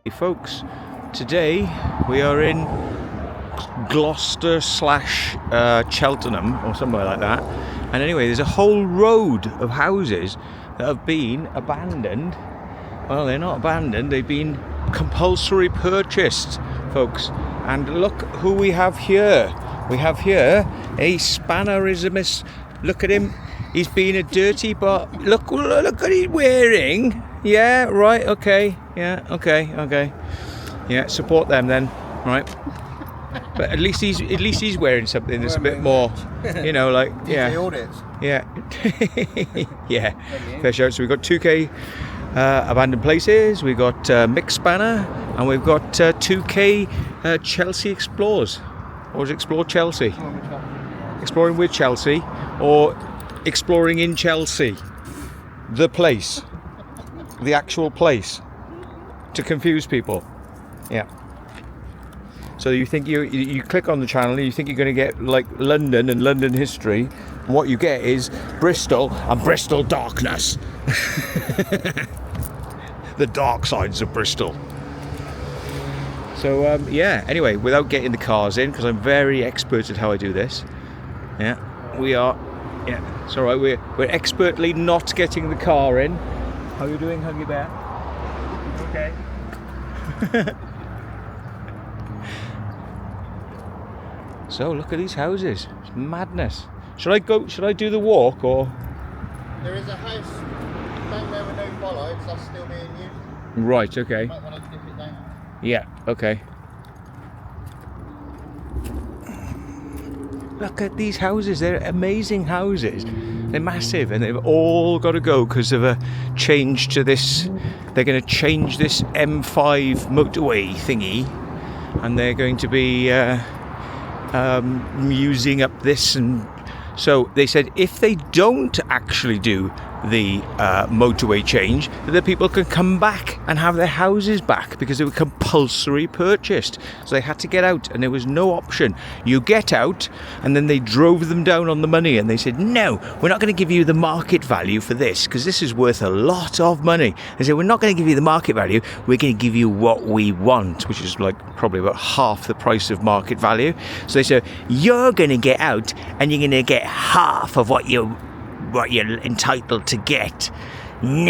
Hey folks, today we are in Gloucester / Cheltenham or somewhere like that, and anyway there's a whole road of houses that have been abandoned. Well, they're not abandoned, they've been compulsory purchased, folks. And look who we have here. We have here a Spannerismus. Look at him, he's been a dirty but look what he's wearing. Yeah, right, okay. Yeah, okay. Yeah, support them then, right? But at least he's wearing something that's a bit more, you know, like yeah, yeah, yeah. Fair shout. So we've got 2K abandoned places. We've got mixed spanner, and we've got 2K Chelsea explores, or is it Explore Chelsea? Exploring with Chelsea, or exploring in Chelsea, the place. The actual place, to confuse people. Yeah. So you think you click on the channel and you think you're going to get like London and London history, and what you get is Bristol and Bristol darkness. The dark sides of Bristol. So yeah, anyway, without getting the cars in, because I'm very expert at how I do this. Yeah, we are. Yeah, it's all right. We're expertly not getting the car in. How are you doing, Huggy Bear? Okay. So look at these houses. It's madness. Should I do the walk, or? There is a house down there with no bollards that's still being used. Right, okay. You might want to dip it down. Yeah, okay. Look at these houses, they're amazing houses. They're massive, and they've all got to go because of a change to this. They're going to change this M5 motorway thingy, and they're going to be using up this. And so they said if they don't actually do the motorway change, that people can come back and have their houses back, because they were compulsory purchased. So they had to get out, and there was no option. You get out, and then they drove them down on the money, and they said, no, we're not going to give you the market value for this, because this is worth a lot of money. They said, we're not going to give you the market value, we're going to give you what we want, which is like probably about half the price of market value. So they said, you're going to get out, and you're going to get half of what you're entitled to get. And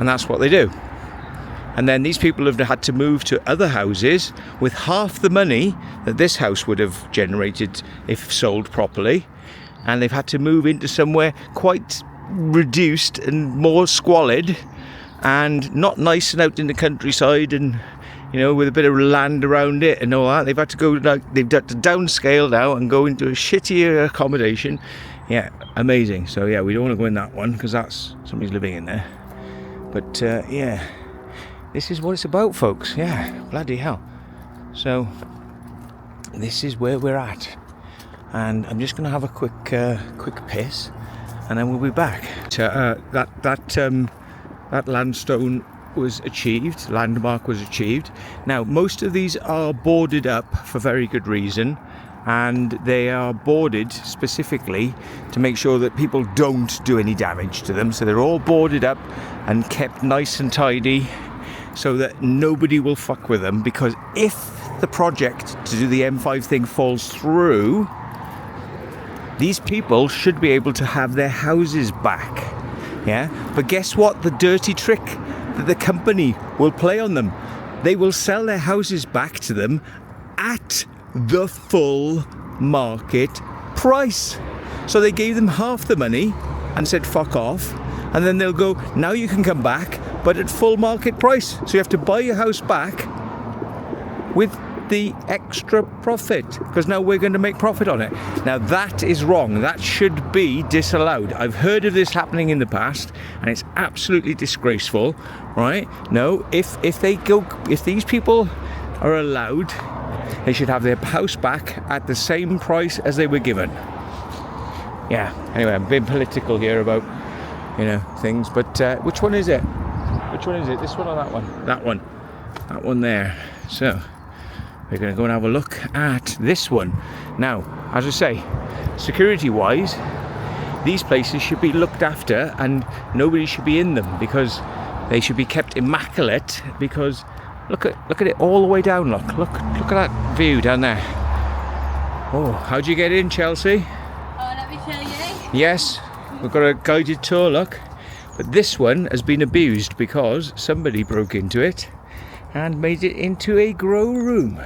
that's what they do. And then these people have had to move to other houses with half the money that this house would have generated if sold properly, and they've had to move into somewhere quite reduced and more squalid and not nice and out in the countryside, and you know, with a bit of land around it and all that. They've had to go, they've had to downscale now and go into a shittier accommodation. Yeah, amazing. So yeah, we don't want to go in that one, because that's, somebody's living in there. But yeah, this is what it's about, folks. Yeah, bloody hell. So this is where we're at, and I'm just going to have a quick piss, and then we'll be back. That landstone was achieved, landmark was achieved. Now most of these are boarded up for very good reason, and they are boarded specifically to make sure that people don't do any damage to them. So they're all boarded up and kept nice and tidy, so that nobody will fuck with them, because if the project to do the M5 thing falls through, these people should be able to have their houses back. Yeah, but guess what? The dirty trick that the company will play on them, they will sell their houses back to them at the full market price. So they gave them half the money and said fuck off, and then they'll go, now you can come back, but at full market price. So you have to buy your house back with the extra profit, because now we're going to make profit on it. Now that is wrong. That should be disallowed. I've heard of this happening in the past, and it's absolutely disgraceful, right? No, if these people are allowed, they should have their house back at the same price as they were given. Yeah, anyway, I'm being political here about, you know, things, but which one is it? Which one is it? This one or that one? That one. That one there. So we're going to go and have a look at this one. Now, as I say, security-wise, these places should be looked after, and nobody should be in them, because They should be kept immaculate because look at it all the way down. Look at that view down there. Oh, how'd you get in, Chelsea? Oh, let me show you. Yes, we've got a guided tour, look. But this one has been abused because somebody broke into it and made it into a grow room.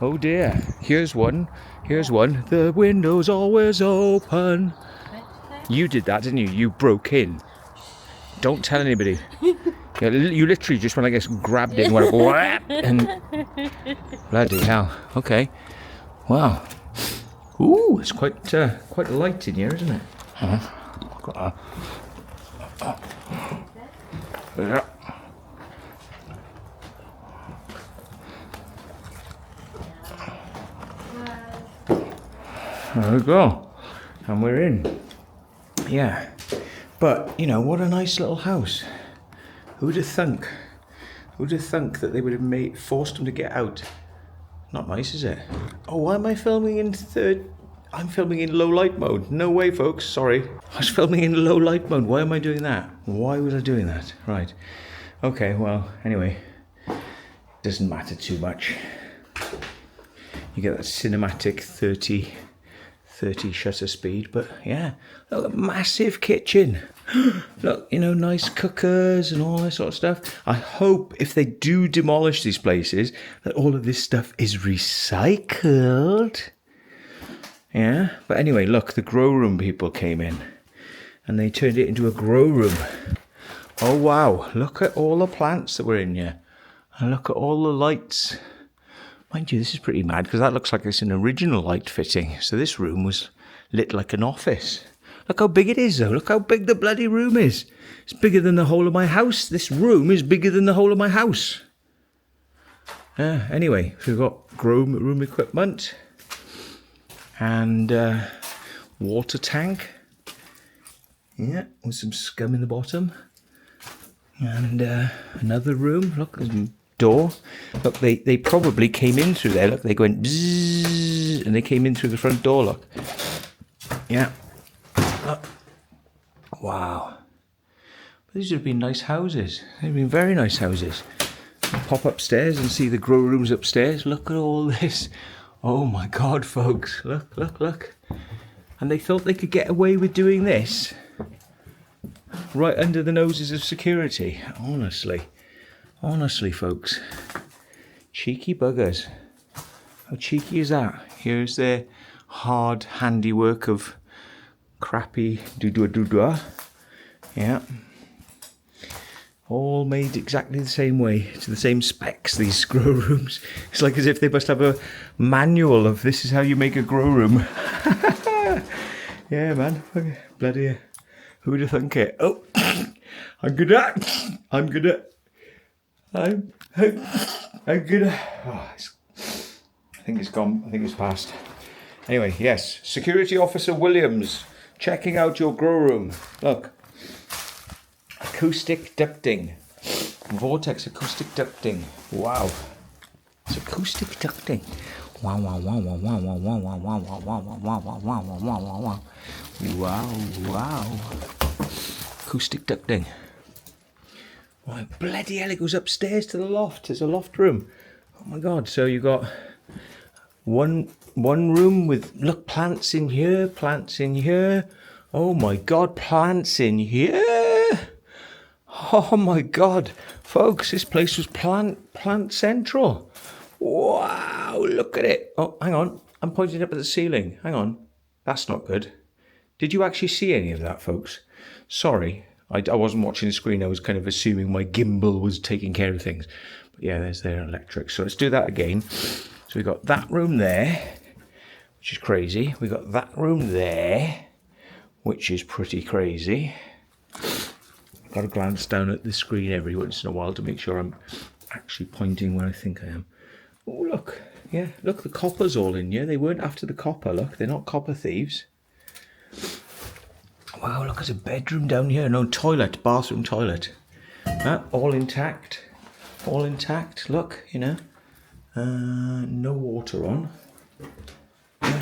Oh dear. Here's one. The window's always open. You did that, didn't you? You broke in. Don't tell anybody. Yeah, you literally just went, I guess, grabbed it and went whap, and bloody hell. Okay. Wow. Ooh, it's quite light in here, isn't it? Yeah. There we go. And we're in. Yeah. But, you know, what a nice little house. Who'd have thunk? Who'd have thunk that they would have forced them to get out? Not nice, is it? Oh, why am I filming in I'm filming in low light mode. No way, folks. Sorry. I was filming in low light mode. Why am I doing that? Why was I doing that? Right. Okay, well, anyway. Doesn't matter too much. You get that cinematic 30 shutter speed, but yeah, look, a massive kitchen. Look, you know, nice cookers and all that sort of stuff. I hope if they do demolish these places that all of this stuff is recycled. Yeah, but anyway, look, the grow room people came in and they turned it into a grow room. Oh wow, look at all the plants that were in here and look at all the lights. Mind you, this is pretty mad because that looks like it's an original light fitting. So this room was lit like an office. Look how big it is though. Look how big the bloody room is. It's bigger than the whole of my house. This room is bigger than the whole of my house. Anyway, we've got grow room equipment and water tank. Yeah, with some scum in the bottom. And another room. Look, there's a door. Look, they probably came in through there. Look, they went bzzz, and they came in through the front door. Look. Yeah. Look. Wow. These would have been nice houses. They've been very nice houses. Pop upstairs and see the grow rooms upstairs. Look at all this. Oh my God, folks. Look. And they thought they could get away with doing this right under the noses of security. Honestly, folks. Cheeky buggers. How cheeky is that? Here's their hard handiwork of crappy doo-doo-doo-doo. Yeah. All made exactly the same way, to the same specs, these grow rooms. It's like as if they must have a manual of this is how you make a grow room. Yeah, man. Bloody, who would have thunk it? Oh, I'm good at. Oh, I think it's gone. I think it's passed. Anyway, yes. Security Officer Williams, checking out your grow room. Look. Acoustic ducting. Vortex acoustic ducting. Wow. It's acoustic ducting. Wow. Acoustic ducting. Why, bloody hell, it goes upstairs to the loft. There's a loft room. Oh my God. So you got one room with, look, plants in here, plants in here. Oh my God, plants in here. Oh my God, folks, this place was plant central. Wow, look at it. Oh, hang on, I'm pointing up at the ceiling. Hang on, that's not good. Did you actually see any of that, folks? Sorry, I wasn't watching the screen. I was kind of assuming my gimbal was taking care of things. But yeah, there's their electric. So let's do that again. So we got that room there, which is crazy. We got that room there, which is pretty crazy. Got to glance down at the screen every once in a while to make sure I'm actually pointing where I think I am. Oh, look. Yeah, look, the copper's all in here. They weren't after the copper, look. They're not copper thieves. Wow, look, there's a bedroom down here. No, toilet, bathroom toilet. All intact. All intact, look, you know. No water on.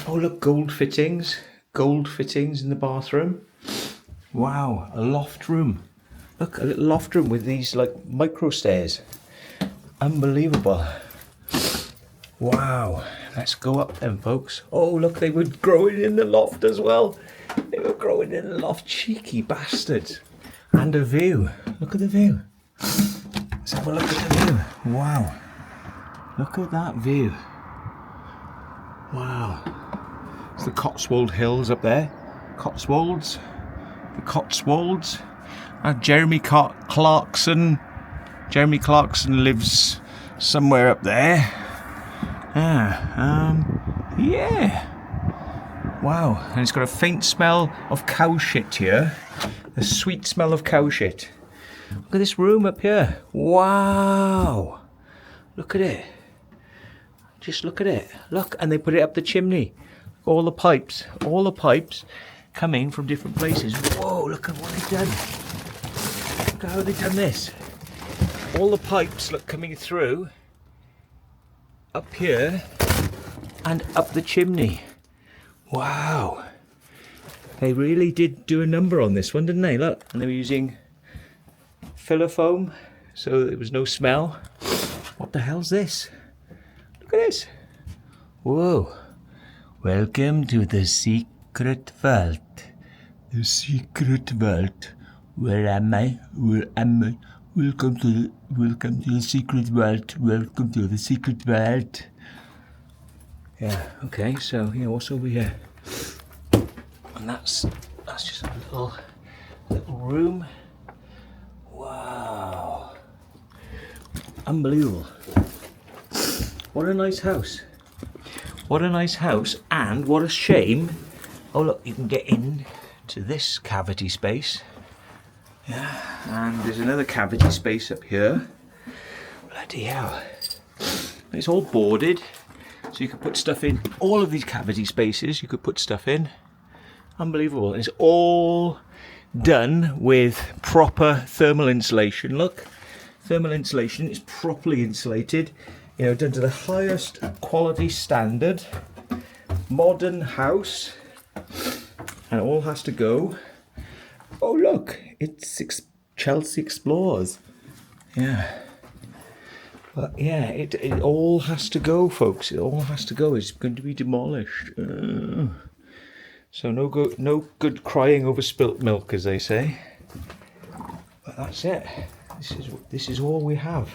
Oh, look, gold fittings. Gold fittings in the bathroom. Wow, a loft room. Look, a little loft room with these like micro stairs. Unbelievable. Wow. Let's go up then, folks. Oh, look, they were growing in the loft as well. They were growing in the loft. Cheeky bastards. And a view. Look at the view. Let's have a look at the view. Wow. Look at that view. Wow. It's the Cotswold Hills up there. Cotswolds. The Cotswolds. And Jeremy Clarkson. Jeremy Clarkson lives somewhere up there. Yeah. Wow. And it's got a faint smell of cow shit here. A sweet smell of cow shit. Look at this room up here. Wow. Look at it. Just look at it. Look, and they put it up the chimney. All the pipes come in from different places. Whoa, look at what they've done. Look at how they've done this. All the pipes, look, coming through up here and up the chimney. Wow. They really did do a number on this one, didn't they? Look, and they were using filler foam, so there was no smell. What the hell's this? Look at this. Whoa. Welcome to the secret vault. The secret vault. Where am I? Where am I? Welcome to the secret vault. Welcome to the secret vault. Yeah, okay, so yeah, what's over here? And that's just a little room. Wow. Unbelievable. What a nice house. What a nice house, and what a shame. Oh look, you can get in to this cavity space. Yeah, and there's another cavity space up here. Bloody hell. It's all boarded, so you can put stuff in. All of these cavity spaces you could put stuff in. Unbelievable. It's all done with proper thermal insulation. Look, thermal insulation is properly insulated. You know, done to the highest quality standard. Modern house. And it all has to go. Oh look, it's Chelsea Explorers. Yeah. But yeah, it all has to go, folks. It all has to go. It's going to be demolished. So no good crying over spilt milk, as they say. But that's it. This is all we have.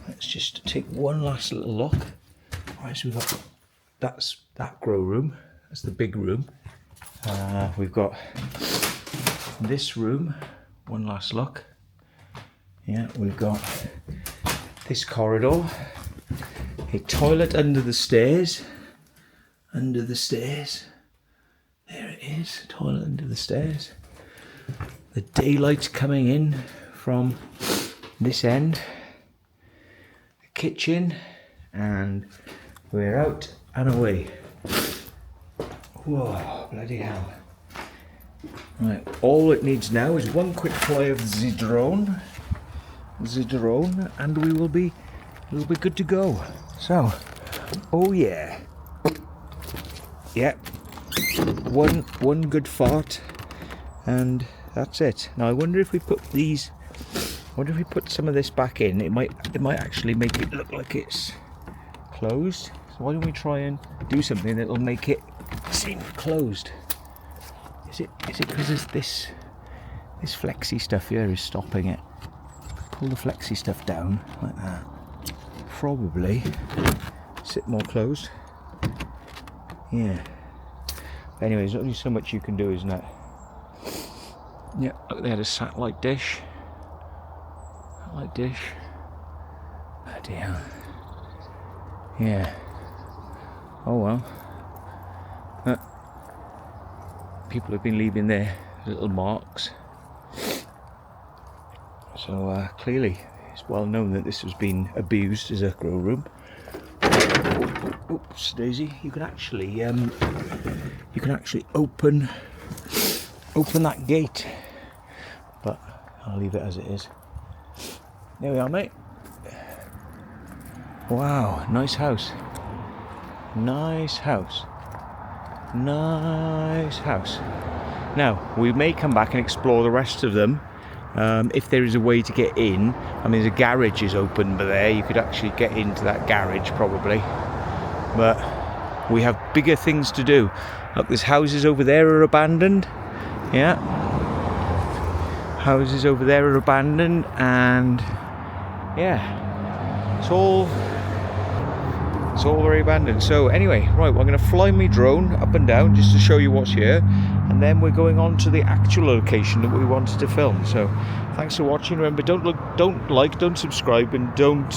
Let's just take one last little look. Alright, so we've got that grow room. That's the big room. We've got this room. One last look. Yeah, we've got this corridor. A toilet under the stairs. Under the stairs. There it is. Toilet under the stairs. The daylight coming in from this end. Kitchen, and we're out and away. Whoa, bloody hell. Right, all it needs now is one quick fly of the drone, and we'll be good to go. So, oh yeah. Yep. One good fart, and that's it. Now I wonder if we put these. I wonder if we put some of this back in, it might actually make it look like it's closed. So why don't we try and do something that'll make it seem closed? Is it because this flexi stuff here is stopping it? Pull the flexi stuff down like that. Probably sit more closed. Yeah. But anyway, there's only so much you can do, isn't it? Yeah, look, they had a satellite dish. Like dish. Bloody hell. Yeah. Oh well. People have been leaving their little marks. So clearly it's well known that this has been abused as a grow room. Oops, Daisy. You can actually open that gate. But I'll leave it as it is. There we are, mate. Wow, nice house. Nice house. Nice house. Now, we may come back and explore the rest of them If there is a way to get in, I mean, the garage is open but there, you could actually get into that garage probably, but we have bigger things to do. Look, there's houses over there are abandoned, yeah, houses over there are abandoned, and yeah, it's all very abandoned. So anyway, right, we're going to fly my drone up and down just to show you what's here, and then we're going on to the actual location that we wanted to film. So thanks for watching. Remember, don't subscribe, and don't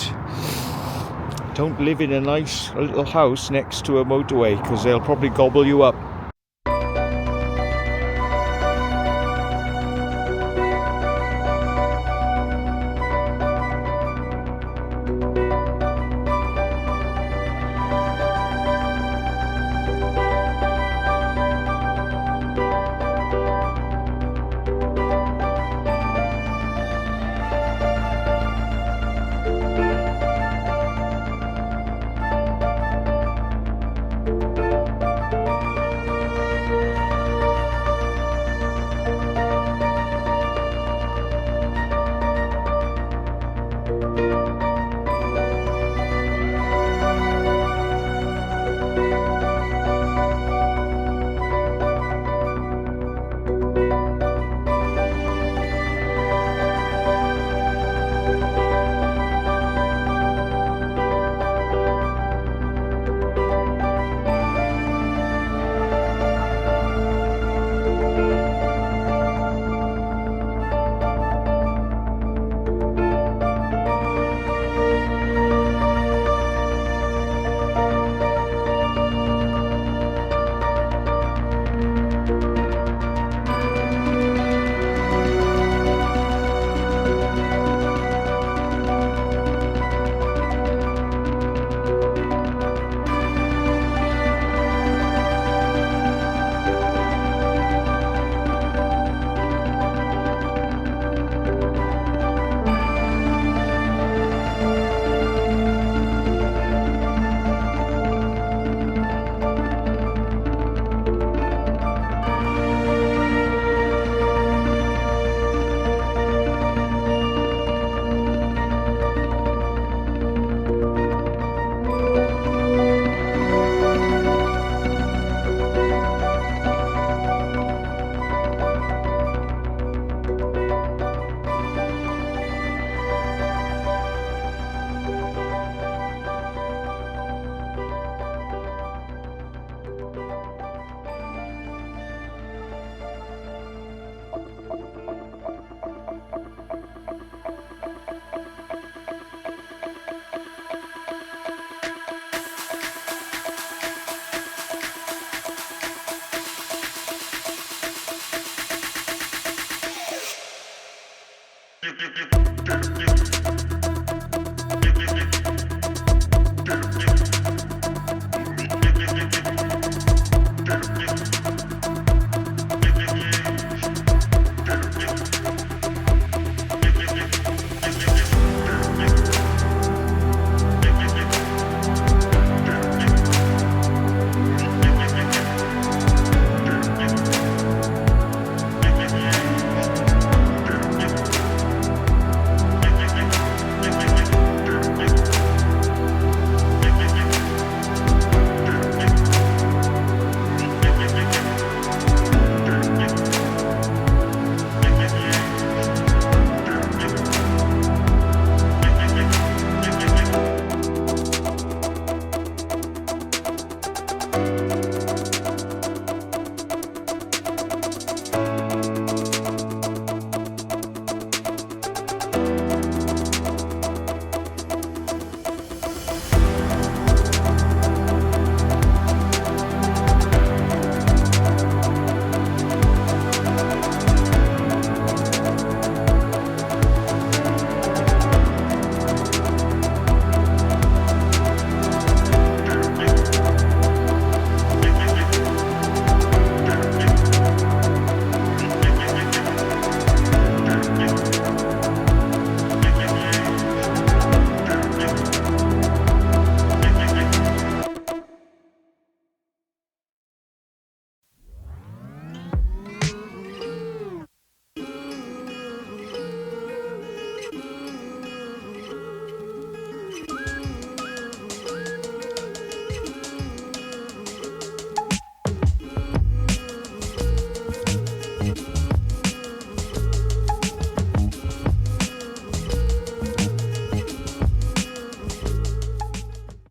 live in a nice little house next to a motorway, because they'll probably gobble you up.